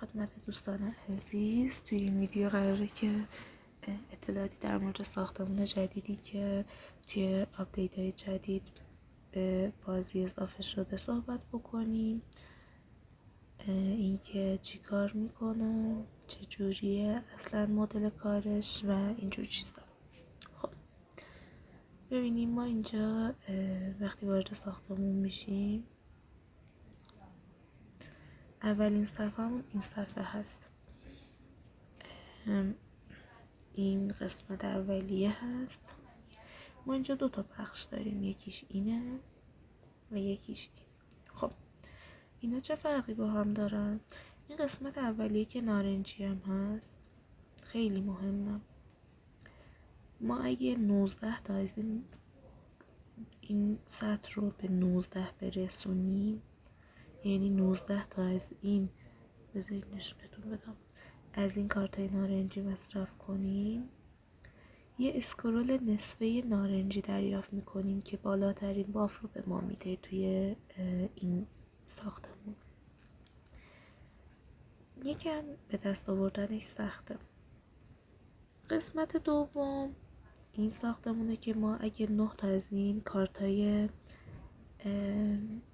خدمت دوستان عزیز، توی این ویدیو قراره که اطلاعاتی در مورد ساختمون جدیدی که توی آپدیت های جدید به بازی اضافه شده صحبت بکنیم. اینکه چی کار میکنه، چجوریه اصلا مدل کارش و اینجور چیزا. خب ببینیم، ما اینجا وقتی وارد ساختمون میشیم، اولین صفحه‌مون این صفحه هست. این قسمت اولیه هست. ما اینجا 2 تا بخش داریم، یکیش اینه و یکیش این. خب اینا چه فرقی با هم دارن؟ این قسمت اولیه که نارنجی هم هست خیلی مهمه. ما اگه 19 تا از این سطح رو به 19 برسونیم، یعنی 19 تا از این، بذارید نشونتون بدم، از این کارتای نارنجی مصرف کنیم، یه اسکرول نصفه نارنجی دریافت میکنیم که بالاترین باف رو به ما میده توی این ساختمون. یکم به دست آوردنش سخته. قسمت دوم این ساختمونه که ما اگه 9 تا از این کارتای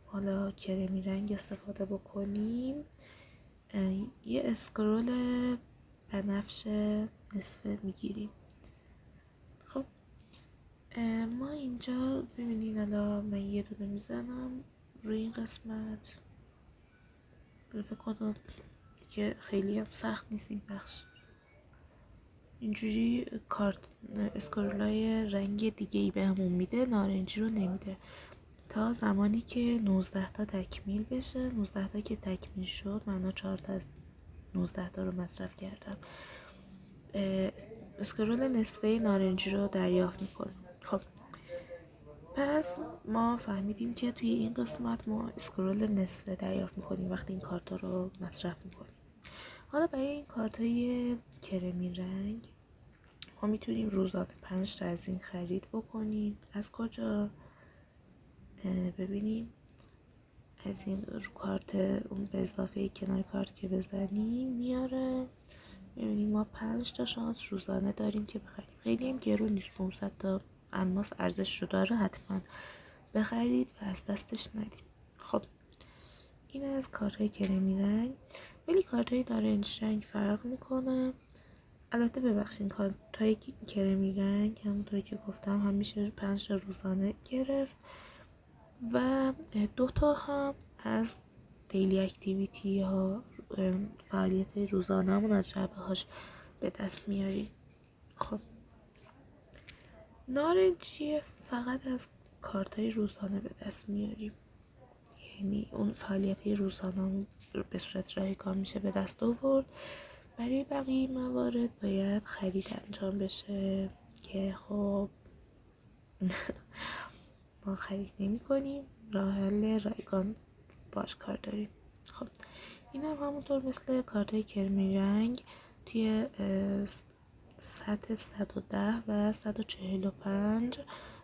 حالا کرمی رنگ استفاده بکنیم، یه اسکرول بنفش نصفه میگیریم. خب ما اینجا ببینید، حالا من یه دونه میزنم روی این قسمت. فکر کنم که خیلی هم سخت نیست این بخش. اینجوری کارت اسکرولای رنگ دیگه ای به همون میده، نارنجی رو نمیده تا زمانی که 19 تا تکمیل بشه. 19 تا که تکمیل شد، من 4 تا از 19 تا رو مصرف کردم، اسکرول نصفه نارنجی رو دریافت میکنم. خب پس ما فهمیدیم که توی این قسمت ما اسکرول نصفه دریافت میکنیم وقتی این کارتا رو مصرف میکنیم. حالا برای این کارتای کرمی رنگ ما میتونیم روزانه 5 تا از این خرید بکنیم. از کجا؟ ببینیم از این رو کارت اون به اضافه کنار کارت که بزنیم میاره. ببینیم ما 5 تا شانس روزانه داریم که بخریم. خیلی هم گرون نیست، 500 تا الماس ارزش رو داره، حتما بخرید و از دستش ندیم. خب این از کارتای کرمی رنگ. ولی کارتای نارنج رنگ فرق میکنه. البته ببخشید، کارتای کرمی رنگ همونطوری که گفتم هم میشه 5 تا روزانه گرفت و 2 تا هم از دیلی اکتیویتی ها، فعالیت روزانه همون از جعبه هاش به دست میاریم. خب نارنجی فقط از کارتای روزانه به دست میاریم، یعنی اون فعالیت روزانه به صورت رایگان میشه به دست آورد. برای بقیه موارد باید خرید انجام بشه که خب ما خرید نمی کنیم، راه حل رایگان باش کار داریم. خب این هم همونطور مثل کارتای کرمی رنگ توی سطح 110 و 145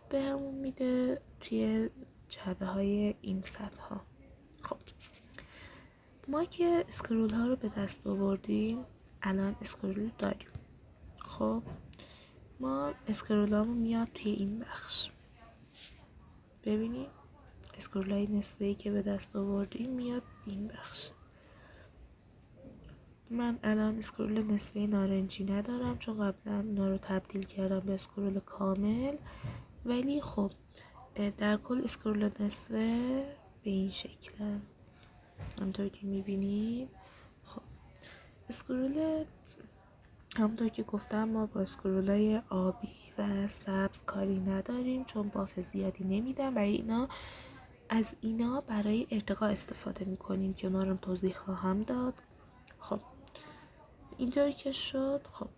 به همون میده توی جعبه های این سطح ها. خب ما که اسکرول ها رو به دست آوردیم، الان اسکرول داریم. خب ما اسکرول هامون میاد توی این بخش. ببینید اسکرول های نصفه‌ای که به دست آوردیم میاد این بخش. من الان اسکرول نصفه نارنجی ندارم چون قبلا اونا رو تبدیل کردم به اسکرول کامل، ولی خب در کل اسکرول نصفه به این شکله همونطور که میبینید. خب اسکرول همونطور که گفتم ما با اسکرولای آبی و سبز کاری نداریم چون باف زیادی نمیدن. از اینا برای ارتقا استفاده میکنیم که اونا رو توضیح خواهم داد. خب اینطوری که شد، خب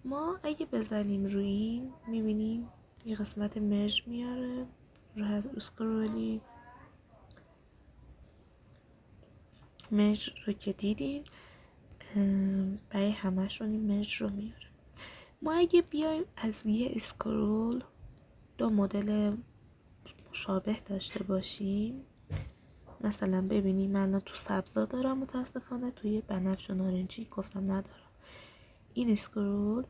ما اگه بزنیم روی این، میبینیم یه قسمت مرج میاره رو از اسکرولی. مرج رو که دیدین برای همشون این مرج رو میاره. ما اگه بیایم از یه اسکرول 2 مدل مشابه داشته باشیم، مثلا ببینی من الان تو سبزا دارم، متاسفانه توی بنفش و نارنجی گفتم ندارم. این اسکرول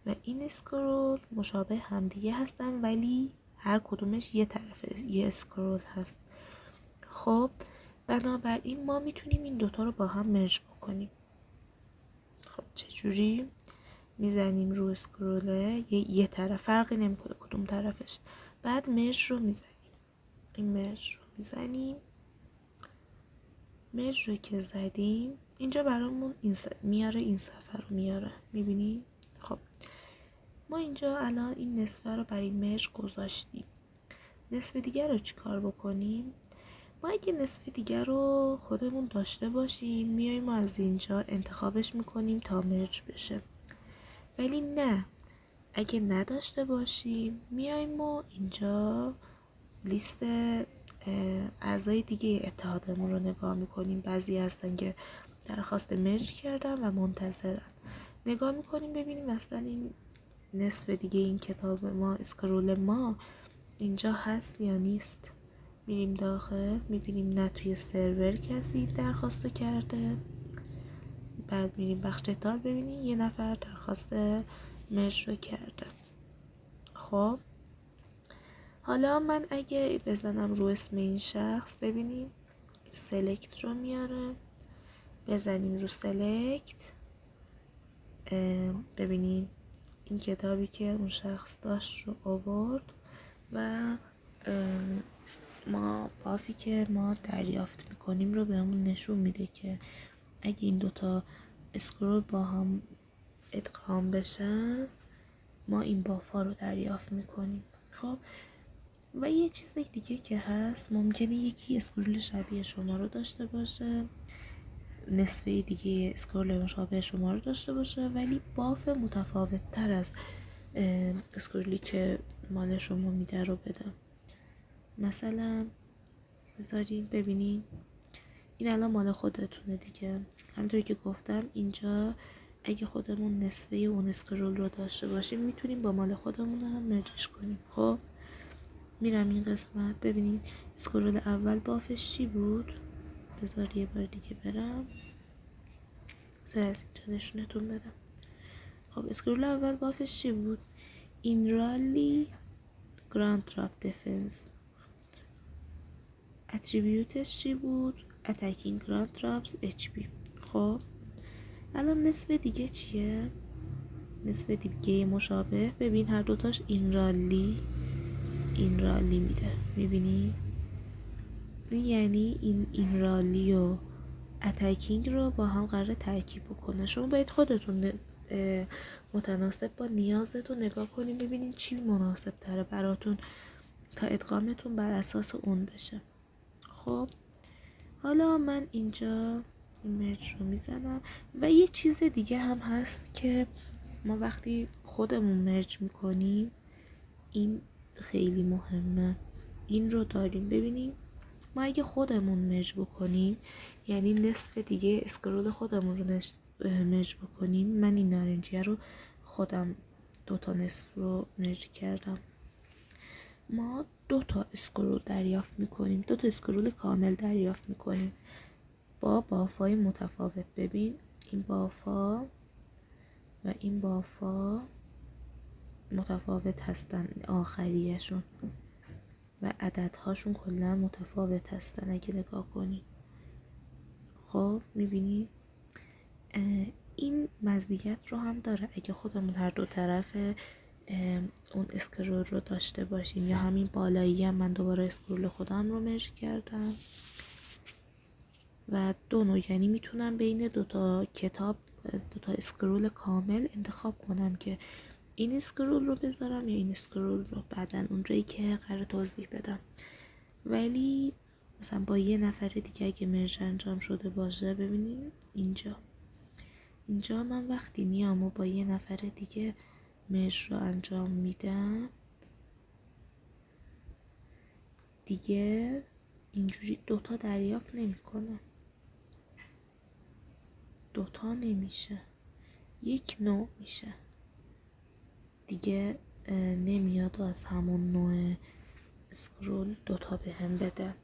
و این اسکرول مشابه همدیگه هستن، ولی هر کدومش یه طرف یه اسکرول هست. خب بنابراین ما میتونیم این دوتا رو با هم مرج بکنیم. خب چجوری؟ میزنیم رو اسکروله، یه طرف، فرقی نمیکنه کدوم طرفش، بعد مرج رو میزنیم. این مرج رو میزنیم، مرج رو که زدیم اینجا برامون میاره، این صفحه رو میاره، میبینی؟ خب ما اینجا الان این نصفه رو برای مرج گذاشتیم. نصف دیگر رو چی کار بکنیم؟ ما اگه نصف دیگر رو خودمون داشته باشیم میایم ما از اینجا انتخابش میکنیم تا مرج بشه، ولی نه، اگه نداشته باشیم میایم و اینجا لیست اعضای دیگه اتحادمون رو نگاه میکنیم. بعضی هستن که درخواست مرج کردن و منتظرن، نگاه میکنیم ببینیم اصلا این نصف دیگه این کتاب ما، اسکرول ما اینجا هست یا نیست. میریم داخل، میبینیم نه توی سرور کسی درخواستو کرده. بعد میریم بخش اطلاعات، ببینیم یه نفر درخواست مرج رو کرده. خب حالا من اگه بزنم رو اسم این شخص، ببینیم سلکت رو میاره، بزنیم رو سلکت، ببینیم این کتابی که اون شخص داشت رو آورد و ما بافی که ما دریافت میکنیم رو بهمون نشون میده که اگه این دوتا اسکرول با هم ادغام بشن ما این بافا رو دریافت میکنیم. خب و یه چیز دیگه که هست، ممکنه یکی اسکرول شبیه شما رو داشته باشه، نصفه دیگه اسکرول مشابه شما رو داشته باشه، ولی باف متفاوت تر از اسکرولی که مال شما میده رو بده. مثلا بذارین ببینین این الان مال خودتونه دیگه. همونطوری که گفتم اینجا اگه خودمون نصفه اون اسکرول رو داشته باشیم میتونیم با مال خودمون هم مرجش کنیم. خب میرم این قسمت، ببینید اسکرول اول بافش چی بود. بذار یه بار دیگه برم سر از اینجا نشونتون بدم. خب اسکرول اول بافش چی بود؟ این رالی گراند تراب دفنس. اتریبیوتش چی بود؟ اتکینگ گراند ترابز اچ پی. خب الان نصف دیگه چیه؟ نصف دیگه مشابه، ببین هر دوتاش این رالی میده، میبینی؟ یعنی این رالی و اتکینگ رو با هم قراره ترکیب بکنه. شما باید خودتون متناسب با نیازتون نگاه کنیم ببینین چی مناسب تره براتون تا ادغامتون بر اساس اون بشه. خب حالا من اینجا مرج رو میزنم و یه چیز دیگه هم هست که ما وقتی خودمون مرج میکنیم این خیلی مهمه، این رو داریم. ببینیم ما اگه خودمون مرج بکنیم یعنی نصف دیگه اسکرول خودمون رو مرج بکنیم، من این نارنجیه رو خودم دوتا نصف رو مرج کردم، ما دوتا اسکرول دریافت میکنیم، دوتا اسکرول کامل دریافت میکنیم با بافای متفاوت. ببین این بافا و این بافا متفاوت هستن آخریشون و عددهاشون کلا متفاوت هستن اگه نگاه کنی. خب میبینی این مزیت رو هم داره اگه خودمون هر دو طرف اون اسکرول رو داشته باشیم، یا همین بالایی هم من دوباره اسکرول خودم رو مرج کردم و دو نوع، یعنی میتونم بین دوتا کتاب دوتا اسکرول کامل انتخاب کنم که این اسکرول رو بذارم یا این اسکرول رو، بعدن اونجایی که قرار توضیح بدم. ولی مثلا با یه نفر دیگه اگه مرج انجام شده باشه، ببینید اینجا من وقتی میام و با یه نفر دیگه مرج رو انجام میدم دیگه اینجوری دوتا دریافت نمیکنم، دوتا نمیشه، یک نوع میشه دیگه، نمیاد و از همون نوع اسکرول دوتا به هم بده.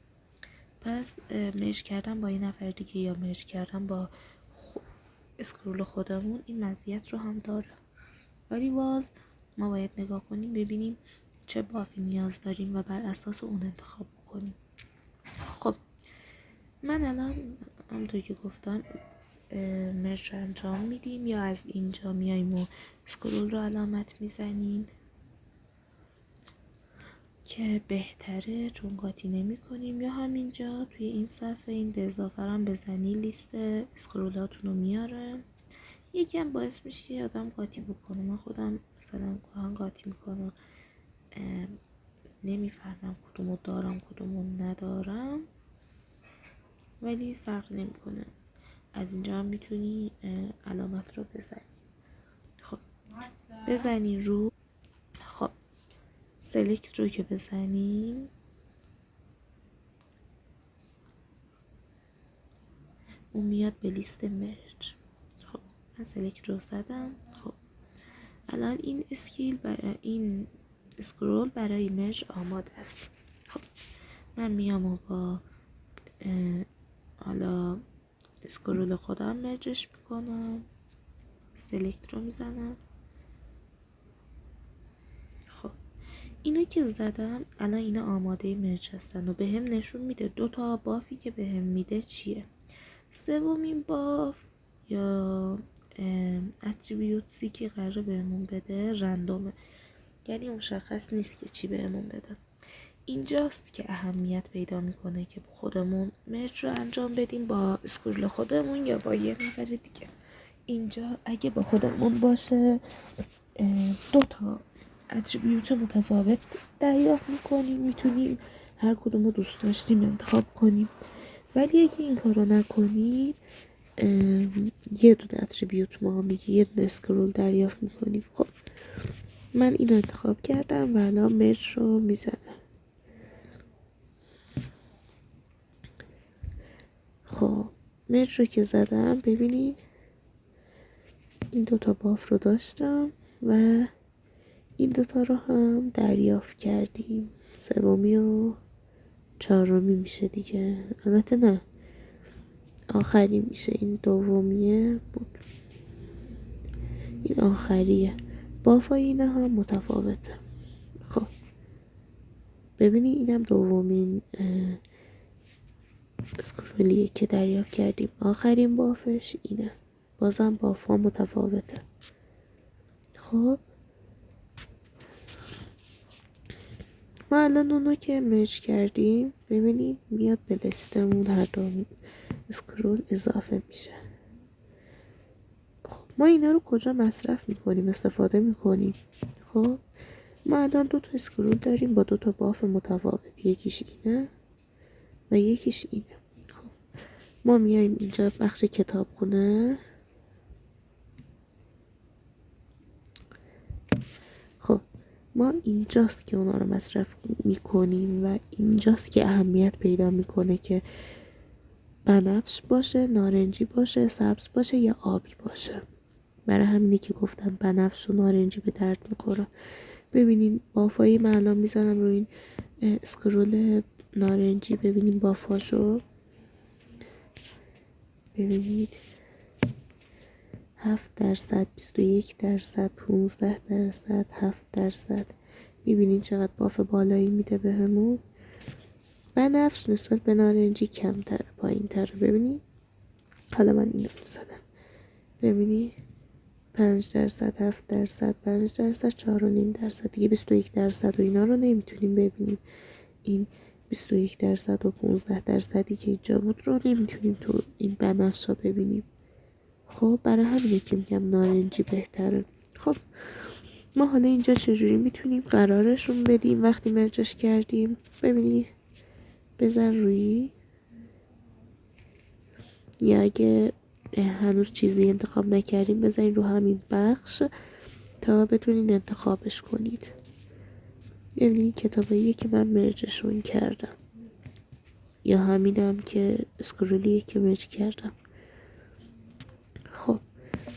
پس مرج کردن با یه نفر دیگه یا مرج کردن با اسکرول خودمون این مزیت رو هم داره، ولی باز ما باید نگاه کنیم ببینیم چه بافی نیاز داریم و بر اساس اون انتخاب کنیم. خب من الان همونطور که گفتم مرج رو انجام میدیم، یا از اینجا میایم و اسکرول رو علامت میزنیم که بهتره چون قاطی نمی کنیم، یا همینجا توی این صفحه این به اضافه هم بزنی لیست اسکرولاتون رو میاره. یکم باعث میشه که آدم قاطی بکنه. من خودم مثلا گاهن قاطی میکنم، نمیفهمم کدومو دارم کدومو ندارم، ولی فرق نمیکنه. از اینجا هم میتونی علامت رو بزنی. خب بزنی رو، خب سلکت رو که بزنیم اون میاد به لیست مرج. خب من سلکت رو زدم. خب الان این اسکرول برای مرج آماده است. خب من میام و با حالا اسکرول خودم مرجش میکنم، سلکت رو میزنم. خب اینا که زدم الان اینا آماده مرج هستن و به هم نشون میده 2 بافی که به هم میده چیه. سومین باف یا اتریبیوتسی که قراره بهمون بده رندومه، یعنی مشخص نیست که چی بهمون بده. اینجاست که اهمیت پیدا میکنه که خودمون مرج رو انجام بدیم با اسکرول خودمون یا با یه نفر دیگه. اینجا اگه با خودمون باشه 2 اتریبیوت متفاوت دریافت میکنیم، میتونیم هر کدوم رو دوست داشتیم انتخاب کنیم. ولی اگه این کارو نکنیم یه دونه اتریبیوت ما میگه یه دونه اسکرول دریافت میکنیم. خب من اینو انتخاب کردم و الان مرج رو میزنم. خب مرج رو که زدم ببینید این 2 باف رو داشتم و این 2 رو هم دریافت کردیم. سومی و چهارمی میشه دیگه، البته نه آخری میشه، این دومیه بود این آخریه. بافای اینا هم متفاوته. خب ببینید اینم دومین اسکرولیه که دریافت کردیم، آخرین بافش اینه. بازم بافا متفاوته. خب ما الان اونو که مرج کردیم ببینید میاد به لیستمون هر 2 اسکرول اضافه میشه. خب ما اینا رو کجا مصرف میکنیم استفاده میکنیم؟ خب ما الان 2 اسکرول داریم با 2 باف متفاوت، یکیش اینه و یکیش اینه. خب ما میایم اینجا بخش کتابخونه. خب ما اینجاست که اونا رو مصرف میکنیم و اینجاست که اهمیت پیدا میکنه که بنفش باشه، نارنجی باشه، سبز باشه یا آبی باشه. برای همینه که گفتم بنفش و نارنجی به درد میخوره. ببینین بافایی من الان میزنم روی این اسکرول نارنجی، ببینین بافاشو ببینید 7%، 21%، 15%، 7%. میبینین چقدر باف بالایی میده به همون. بنفش نسبت به نارنجی کمتره، پایین تره. ببینید حالا من اینو زدم، ببینید 5%، 7%، 5%، 4.5%، دیگه 21% و اینا رو نمیتونیم ببینیم. این 21% و 15%ی که اینجا بود رو نمیتونیم تو این بنفش ها ببینیم. خب برای همینه که میگم نارنجی بهتره. خب ما حالا اینجا چجوری میتونیم قرارشون بدیم وقتی مرجش کردیم؟ ببینید بزن روی، یا اگه هنوز چیزی انتخاب نکردیم بزنید رو همین بخش تا بتونین انتخابش کنید. ببینید کتاباییه که من مرجشون کردم یا همینم که اسکرولیه که مرج کردم. خب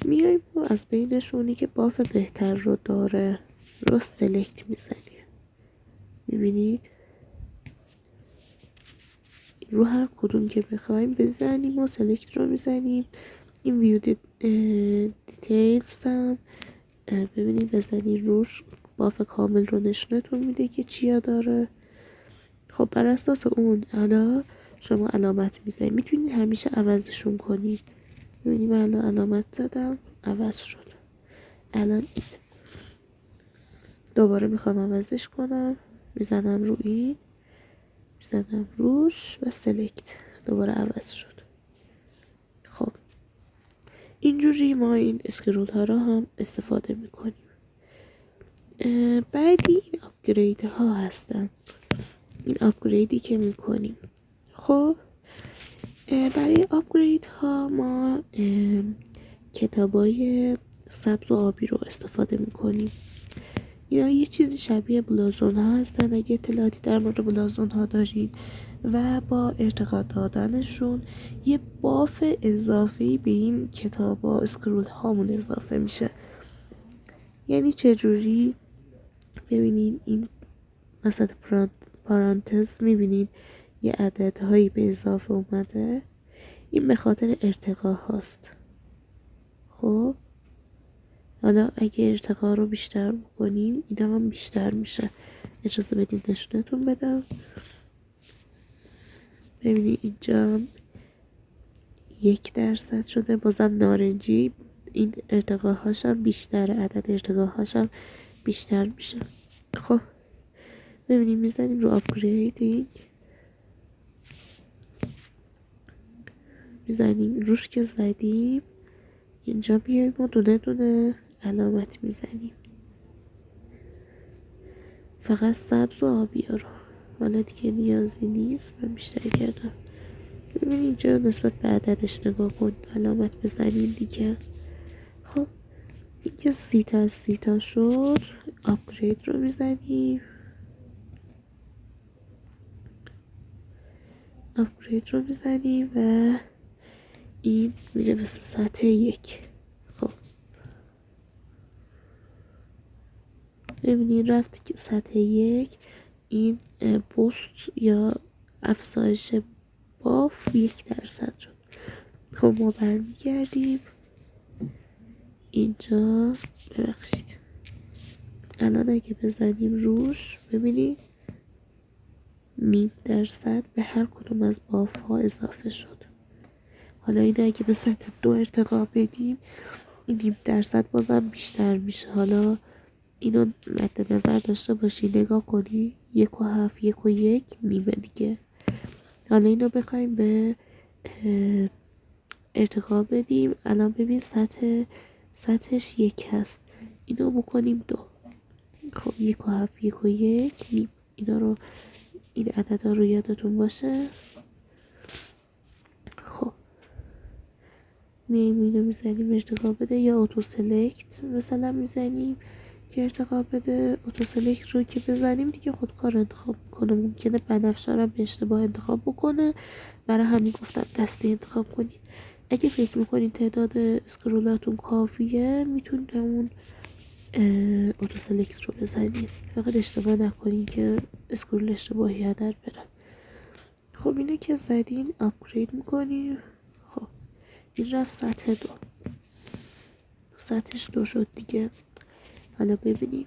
میایم و از بینشونی که باف بهتر رو داره رو سلکت میزنیم. میبینید رو هر کدوم که بخوایم بزنیم و سلکت رو میزنیم. این ویو دیتیلز هم ببینید بزنید روش باف کامل رو نشونتون میده که چیا داره. خب بر اساس اون حالا شما علامت میزنید، میتونید همیشه عوضشون کنید. ببینید من الان علامت زدم عوض شد. الان این دوباره میخوام عوضش کنم، میزنم رو این، میزنم روش و سلکت، دوباره عوض شد. خب اینجوری ما این اسکرول ها رو هم استفاده میکنیم. بعدی این آپگرید ها هستن، این آپگریدی که میکنیم. خب برای آپگرید ها ما کتابای سبز و آبی رو استفاده میکنیم. اینا یه چیزی شبیه بلازون ها هستن. اگه اطلاعاتی در مورد بلازون ها دارید و با ارتقا دادنشون یه باف اضافه‌ای به این کتابا اسکرول هامون اضافه میشه. یعنی چجوری؟ ببینید این وسط پارانتز میبینید یه عددهایی به اضافه اومده، این به خاطر ارتقا هاست. خب حالا اگه ارتقا رو بیشتر بکنیم این هم بیشتر میشه. اجازه بدین نشونتون بدم. ببینید اینجا 1% شده، بازم نارنجی، این ارتقاهاش هم بیشتره، عدد ارتقاهاش هم بیشتر میشه. خب ببینیم میزنیم رو آپگریدینگ، میزنیم روش که زدیم اینجا بیایم ما دونه دونه علامت میزنیم، فقط سبز و آبی ها رو. حالا دیگه نیازی نیست، من بیشتر کردم. ببینید اینجا نسبت به عددش نگاه کن، علامت بزنیم دیگه. خب این که 30 تا از 30 تا شد، آپگرید رو میزنیم، آپگرید رو میزنیم و این میره مثل سطح 1. خب ببینید رفت که سطح 1 این پست یا افزایش باف 1% شد. خب ما برمیگردیم اینجا، ببخشید الان اگه بزنیم روش ببینید 0.5% به هر کدوم از باف ها اضافه شد. حالا اینو اگه به سطح 2 ارتقا بدیم این 0.5% بازم بیشتر میشه. حالا اینو مد نظر داشته باشی، نگاه کنی 1.7 1.1 نیمه دیگه. حالا اینو بخوایم به ارتقا بدیم، الان ببین سطحش 1 هست، اینو بکنیم 2. خب 1.7 1.1 نیم. اینا رو این عددا رو یادتون باشه. خب میایم اینو میزنیم ارتقا بده، یا اتو سلکت مثلا میزنیم که ارتقا بده. اتو سلکت رو که بزنیم دیگه خودکار انتخاب میکنه، ممکنه بنفشه رو به اشتباه انتخاب بکنه، برای همین گفتم دستی انتخاب کنید. اگه فکر میکنید تعداد اسکرولاتون کافیه میتونید اون اتو سلکت رو بزنید، فقط اشتباه نکنین که اسکرول اشتباهی هدر بره. خب اینه که زدین آپگرید میکنیم. خب این رفت سطح 2، سطحش 2 شد دیگه. حالا ببینید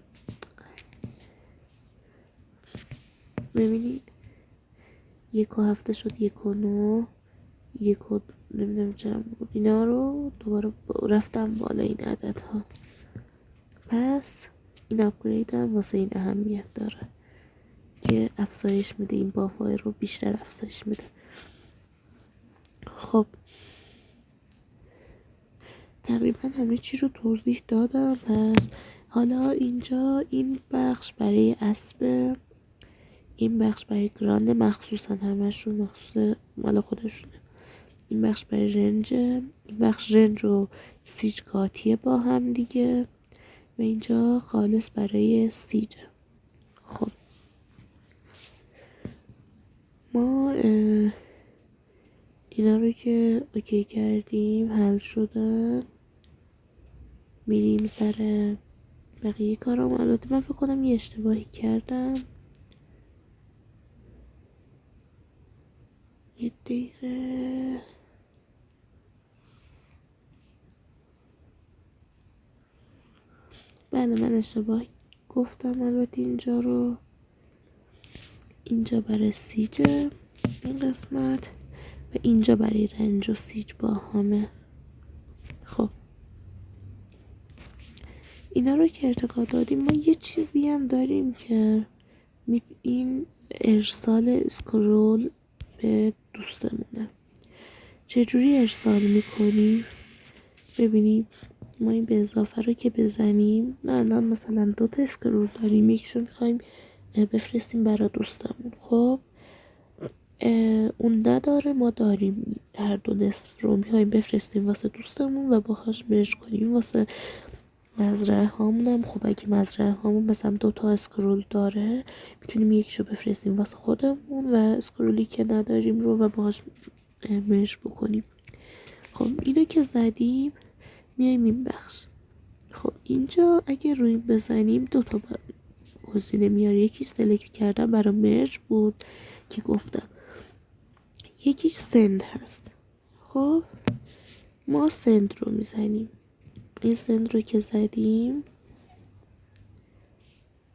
1.7 شد، 1.9 نمیدونم چرا بود. اینا رو دوباره رفتم بالا این عدد ها. پس این آپگرید هم واسه این اهمیت داره که افزایش میده، این بافای رو بیشتر افزایش میده. خب تقریبا همه چی رو توضیح دادم. پس حالا اینجا این بخش برای اسب، این بخش برای گراند، مخصوصا همشون مخصوص مال خودشونه. این بخش برای رنج، این بخش رنج و سیج قاطیه با هم دیگه، و اینجا خالص برای سیجه. خب ما اینا رو که اوکی کردیم حل شدن، میریم سر بقیه کارم. البته من فکر کنم یه اشتباهی کردم، یه دقیقه. بله من اشتباه گفتم البته اینجا برای سیج این قسمت و اینجا برای رنج و سیج با همه. خب اینا رو که ارتقا دادیم، ما یه چیزی هم داریم که این ارسال اسکرول به دوستمونه. چجوری ارسال میکنیم؟ ببینیم ما این به اضافه رو که بزنیم، الان مثلا 2 تا اسکرول داریم، یکیشو میخوایم بفرستیم برای دوستمون. خب اون نداره، ما داریم. هر 2 نصف رو میخوایم بفرستیم واسه دوستمون و باهاش مرج کنیم واسه مزرعه هامون. هم خب اگه مزرعه هامون مثلا 2 تا اسکرول داره، میتونیم یکیشو بفرستیم واسه خودمون و اسکرولی که نداریم رو و باهاش مرج بکنیم. خب اینو که زدیم میایم این بخش. خب اینجا اگه روی بزنیم 2 تا گزینه میاره. یکی سلکت کردم برای مرج بود که گفتم، یکیش سند هست. خب ما سند رو میزنیم. این سند رو که زدیم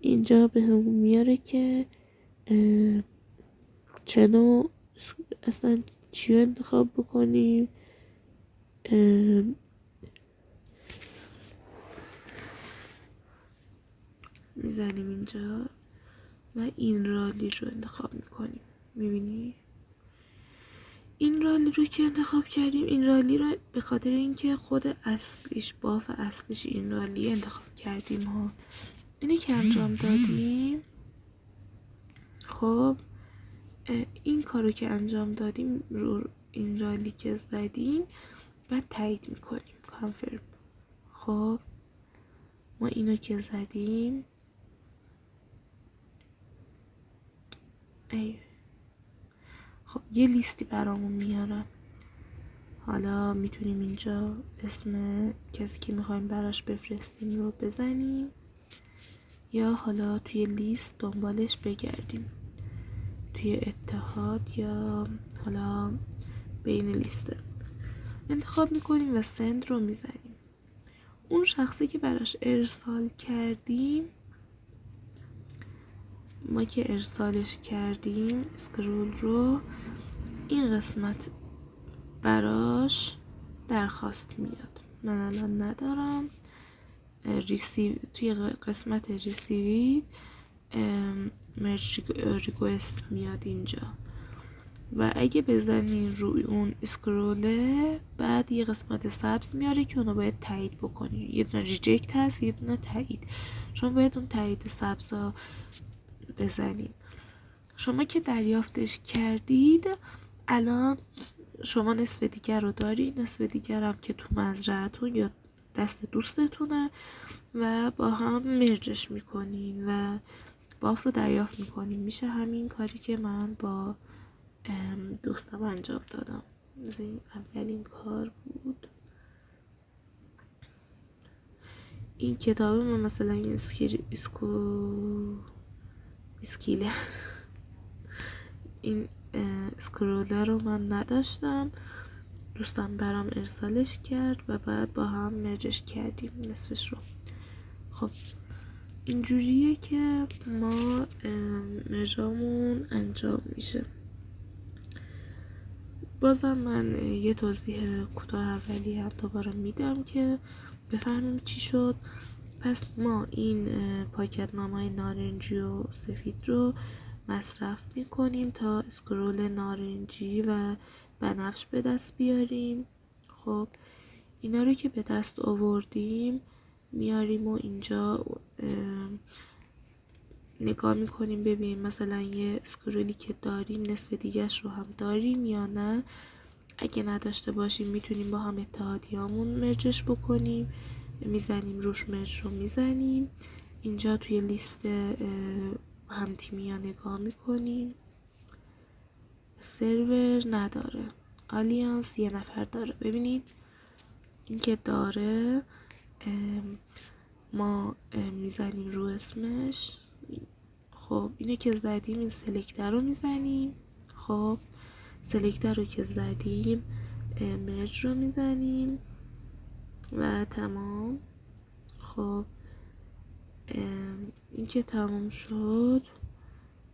اینجا به همون میاره که چنو اصلا چی رو انتخاب بکنیم. میزنیم اینجا و این رالی رو انتخاب میکنیم. میبینی؟ این رالی رو که انتخاب کردیم، این رالی رو به خاطر اینکه خود اصلیش، باف اصلیش این رالی انتخاب کردیم ها. اینی که انجام دادیم، خب این کارو که انجام دادیم رو این رالی که زدیم بعد تایید میکنیم، کانفرم. خب ما اینو که زدیم خب یه لیستی برامون میاره. حالا میتونیم اینجا اسم کسی که میخوایم براش بفرستیم رو بزنیم یا حالا توی لیست دنبالش بگردیم، توی اتحاد یا حالا بین لیسته انتخاب میکنیم و سند رو میزنیم. اون شخصی که براش ارسال کردیم، ما که ارسالش کردیم اسکرول رو، این قسمت براش درخواست میاد. من الان ندارم. توی قسمت ریسیوید مرج ریکوست میاد اینجا و اگه بزنین روی اون اسکروله بعد یه قسمت سبز میاره که اونو باید تایید بکنی. یه دونه ریجکت هست، یه دونه تایید. شما باید اون تایید سبز رو بزنین. شما که دریافتش کردید الان شما نصف دیگر رو داری، نصف دیگر هم که تو مزرعتون یا دست دوستتونه و با هم مرجش میکنین و باف رو دریافت میکنین. میشه همین کاری که من با دوستم انجام دادم. این اولین کار بود. این کتابه من مثلا این اسکیله این اسکرولر رو من نداشتم، دوستم برام ارسالش کرد و بعد با هم مرجش کردیم نصفش رو. خب اینجوریه که ما مرجامون انجام میشه. بازم من یه توضیح کوتاه اولی هم دوباره میدم که بفهمیم چی شد. پس ما این پاکت نامه‌های نارنجی و سفید رو مصرف میکنیم تا اسکرول نارنجی و بنفش به دست بیاریم. خب اینا رو که به دست آوردیم میاریم و اینجا نگاه میکنیم ببینیم مثلا یه اسکرولی که داریم نصف دیگهش رو هم داریم یا نه. اگه نداشته باشیم میتونیم با هم اتحادیامون مرجش بکنیم. میزنیم روش مرج رو میزنیم. اینجا توی لیست هم تیمی ها نگاه میکنیم. سرور نداره، آلیانس یه نفر داره. ببینید این که داره ما میزنیم رو اسمش. خب اینو که زدیم این سلکتر رو میزنیم. خب سلکت رو که زدیم مرج رو میزنیم و تمام. خب این که تمام شد،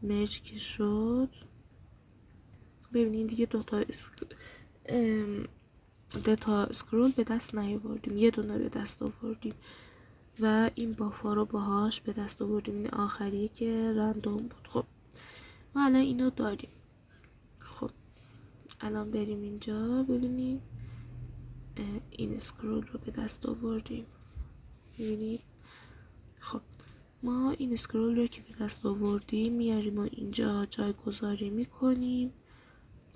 مرج که شد، ببینید دیگه دوتا اسکرول به دست نیاوردیم، یه دونه به دست آوردیم و این بافا رو باهاش به دست آوردیم. این آخریه که رندوم بود. خب ما الان اینو داریم. خب الان بریم اینجا ببینید این اسکرول رو به دست آوردیم، ببینید. خب ما این اسکرول رو که به دست آوردیم میاریم و اینجا جایگذاری میکنیم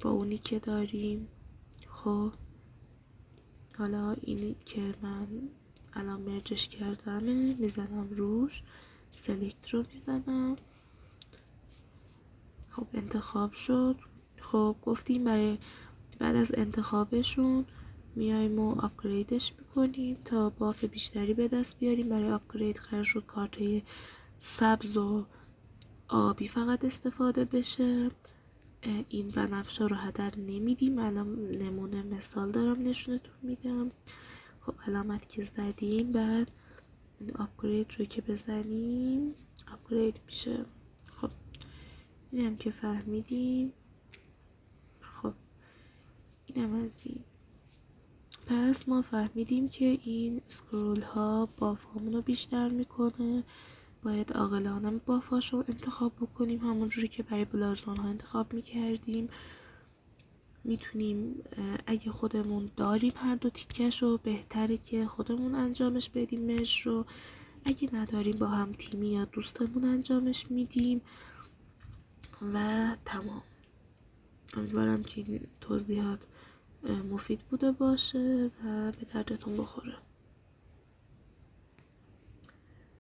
با اونی که داریم. خب حالا اینی که من الان مرجش کردمه میزنم روش، سلکت رو میزنم. خب انتخاب شد. خب گفتیم برای بعد از انتخابشون میایم و آپگریدش میکنیم تا باف بیشتری به دست بیاریم. برای آپگرید قرار شد کارت سبز و آبی فقط استفاده بشه. این بنفشه رو هدر نمیدیم. الان نمونه مثال دارم نشونتون میدم. خب علامت که زدیم بعد این آپگرید رو که بزنیم آپگرید میشه. خب این هم که فهمیدیم. خب اینم از این. پس ما فهمیدیم که این اسکرول ها بافامون رو بیشتر میکنه. باید عاقلانه بافاش رو انتخاب بکنیم همونجوری که برای بلازون ها انتخاب میکردیم. میتونیم اگه خودمون داریم هر دو تیکش رو بهتره که خودمون انجامش بدیم مرج رو. اگه نداریم با هم تیمی یا دوستمون انجامش میدیم و تمام. امیدوارم که این توضیحات مفید بوده باشه و به دردتون بخوره.